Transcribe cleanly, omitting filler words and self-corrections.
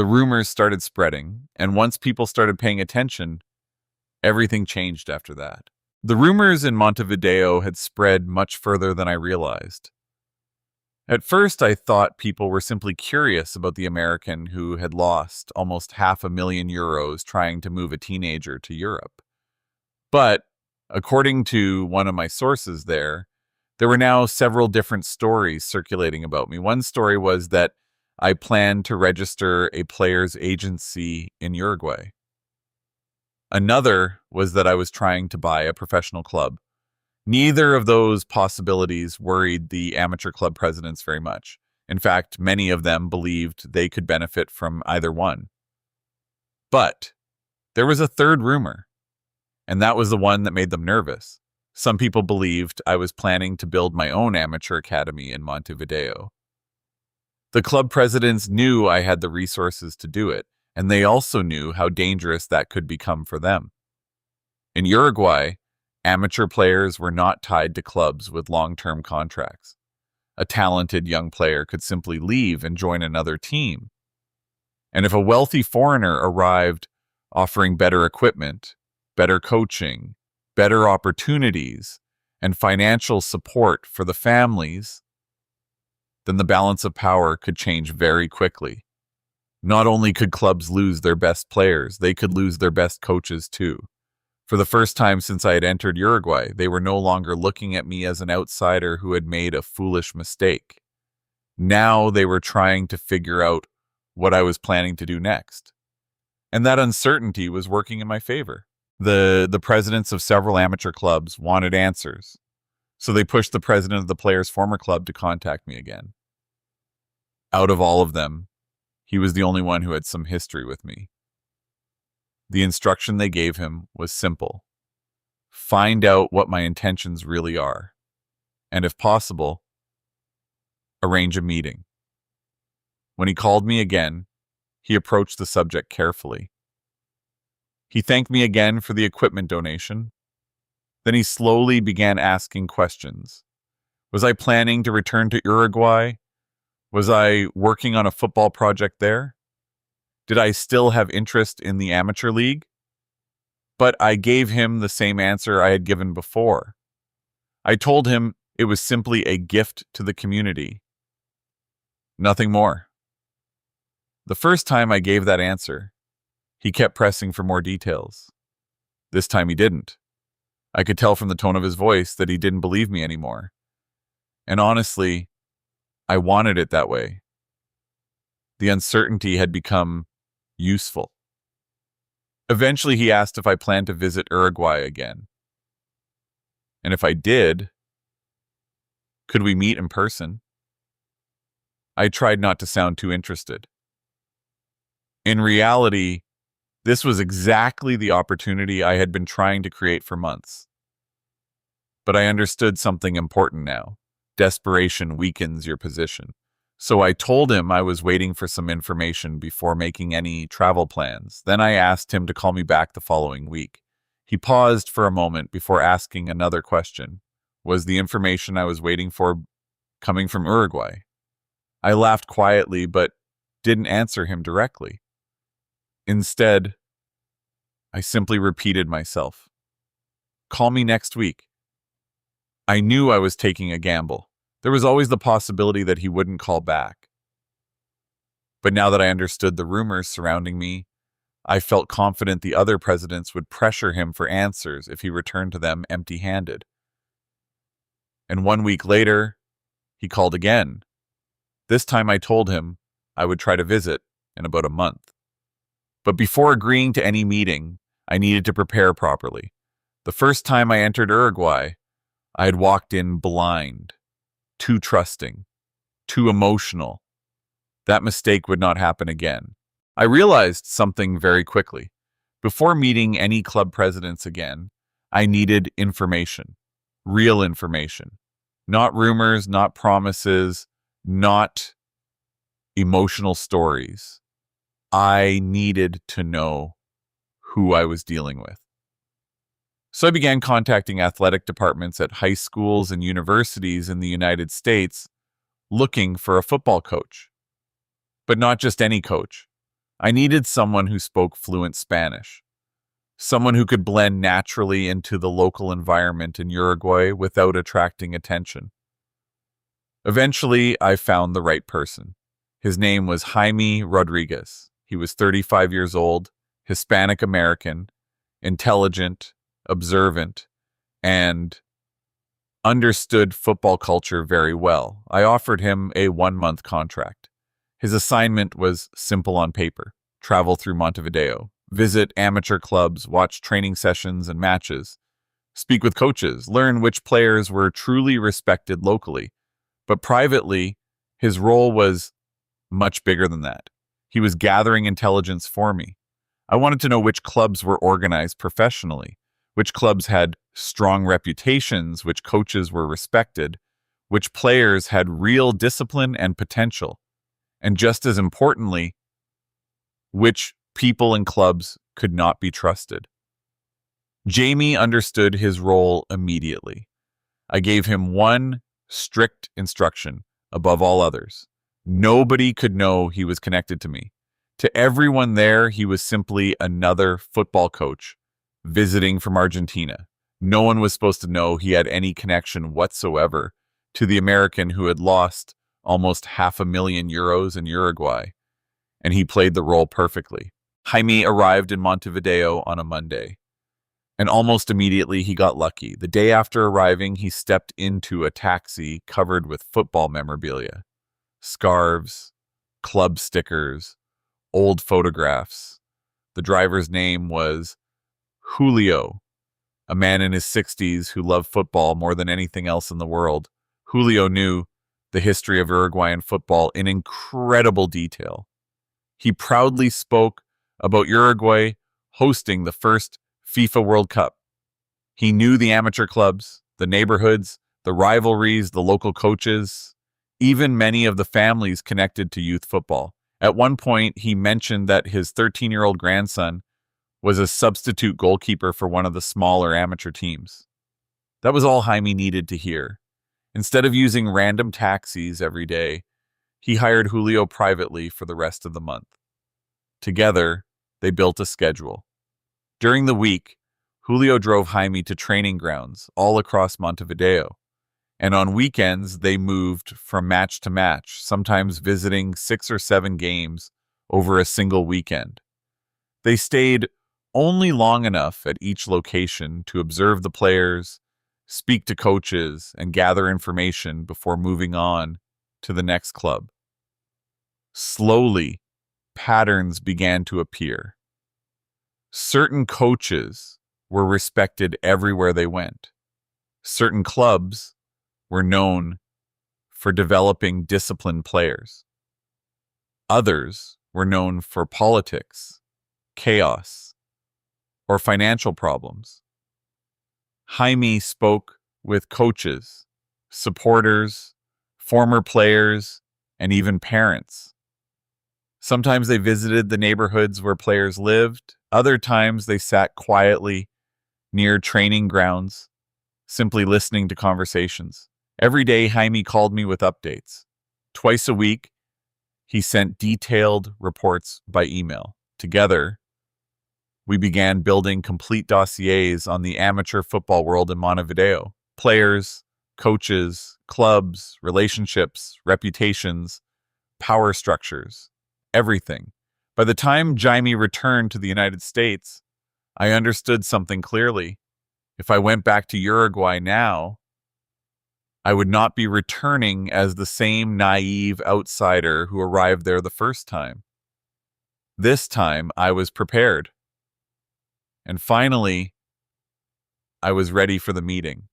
The rumors started spreading, and once people started paying attention, everything changed after that. The rumors in Montevideo had spread much further than I realized. At first, I thought people were simply curious about the American who had lost almost €500,000 trying to move a teenager to Europe. But, according to one of my sources there were now several different stories circulating about me. One story was that I planned to register a player's agency in Uruguay. Another was that I was trying to buy a professional club. Neither of those possibilities worried the amateur club presidents very much. In fact, many of them believed they could benefit from either one. But there was a third rumor, and that was the one that made them nervous. Some people believed I was planning to build my own amateur academy in Montevideo. The club presidents knew I had the resources to do it, and they also knew how dangerous that could become for them. In Uruguay, amateur players were not tied to clubs with long-term contracts. A talented young player could simply leave and join another team. And if a wealthy foreigner arrived offering better equipment, better coaching, better opportunities, and financial support for the families, then the balance of power could change very quickly. Not only could clubs lose their best players, they could lose their best coaches too. For the first time since I had entered Uruguay, they were no longer looking at me as an outsider who had made a foolish mistake. Now they were trying to figure out what I was planning to do next. And that uncertainty was working in my favor. The presidents of several amateur clubs wanted answers, so they pushed the president of the player's former club to contact me again. Out of all of them, he was the only one who had some history with me. The instruction they gave him was simple. Find out what my intentions really are, and if possible, arrange a meeting. When he called me again, he approached the subject carefully. He thanked me again for the equipment donation. Then he slowly began asking questions. Was I planning to return to Uruguay? Was I working on a football project there? Did I still have interest in the amateur league? But I gave him the same answer I had given before. I told him it was simply a gift to the community. Nothing more. The first time I gave that answer, he kept pressing for more details. This time he didn't. I could tell from the tone of his voice that he didn't believe me anymore. And honestly, I wanted it that way. The uncertainty had become useful. Eventually he asked if I planned to visit Uruguay again. And if I did, could we meet in person? I tried not to sound too interested. In reality, this was exactly the opportunity I had been trying to create for months. But I understood something important now. Desperation weakens your position. So I told him I was waiting for some information before making any travel plans. Then I asked him to call me back the following week. He paused for a moment before asking another question. Was the information I was waiting for coming from Uruguay? I laughed quietly, but didn't answer him directly. Instead, I simply repeated myself. Call me next week. I knew I was taking a gamble. There was always the possibility that he wouldn't call back. But now that I understood the rumors surrounding me, I felt confident the other presidents would pressure him for answers if he returned to them empty-handed. And 1 week later, he called again. This time I told him I would try to visit in about a month. But before agreeing to any meeting, I needed to prepare properly. The first time I entered Uruguay, I had walked in blind, too trusting, too emotional. That mistake would not happen again. I realized something very quickly. Before meeting any club presidents again, I needed information, real information. Not rumors, not promises, not emotional stories. I needed to know who I was dealing with. So I began contacting athletic departments at high schools and universities in the United States looking for a football coach. But not just any coach. I needed someone who spoke fluent Spanish, someone who could blend naturally into the local environment in Uruguay without attracting attention. Eventually, I found the right person. His name was Jaime Rodriguez. He was 35 years old, Hispanic American, intelligent, observant, and understood football culture very well. I offered him a 1-month contract. His assignment was simple on paper: travel through Montevideo, visit amateur clubs, watch training sessions and matches, speak with coaches, learn which players were truly respected locally. But privately, his role was much bigger than that. He was gathering intelligence for me. I wanted to know which clubs were organized professionally, which clubs had strong reputations, which coaches were respected, which players had real discipline and potential, and just as importantly, which people and clubs could not be trusted. Jamie understood his role immediately. I gave him one strict instruction above all others: nobody could know he was connected to me. To everyone there, he was simply another football coach visiting from Argentina. No one was supposed to know he had any connection whatsoever to the American who had lost almost €500,000 in Uruguay, and he played the role perfectly. Jaime arrived in Montevideo on a Monday, and almost immediately he got lucky. The day after arriving, he stepped into a taxi covered with football memorabilia: scarves, club stickers, old photographs. The driver's name was Julio, a man in his 60s who loved football more than anything else in the world. Julio knew the history of Uruguayan football in incredible detail. He proudly spoke about Uruguay hosting the first FIFA World Cup. He knew the amateur clubs, the neighborhoods, the rivalries, the local coaches, even many of the families connected to youth football. At one point, he mentioned that his 13-year-old grandson was a substitute goalkeeper for one of the smaller amateur teams. That was all Jaime needed to hear. Instead of using random taxis every day, he hired Julio privately for the rest of the month. Together, they built a schedule. During the week, Julio drove Jaime to training grounds all across Montevideo, and on weekends they moved from match to match, sometimes visiting 6 or 7 games over a single weekend. They stayed only long enough at each location to observe the players, speak to coaches, and gather information before moving on to the next club. Slowly, patterns began to appear. Certain coaches were respected everywhere they went. Certain clubs were known for developing disciplined players. Others were known for politics, chaos, or financial problems. Jaime spoke with coaches, supporters, former players, and even parents. Sometimes they visited the neighborhoods where players lived. Other times they sat quietly near training grounds, simply listening to conversations. Every day, Jaime called me with updates. Twice a week, he sent detailed reports by email. Together, we began building complete dossiers on the amateur football world in Montevideo: players, coaches, clubs, relationships, reputations, power structures, everything. By the time Jaime returned to the United States, I understood something clearly. If I went back to Uruguay now, I would not be returning as the same naive outsider who arrived there the first time. This time, I was prepared. And finally, I was ready for the meeting.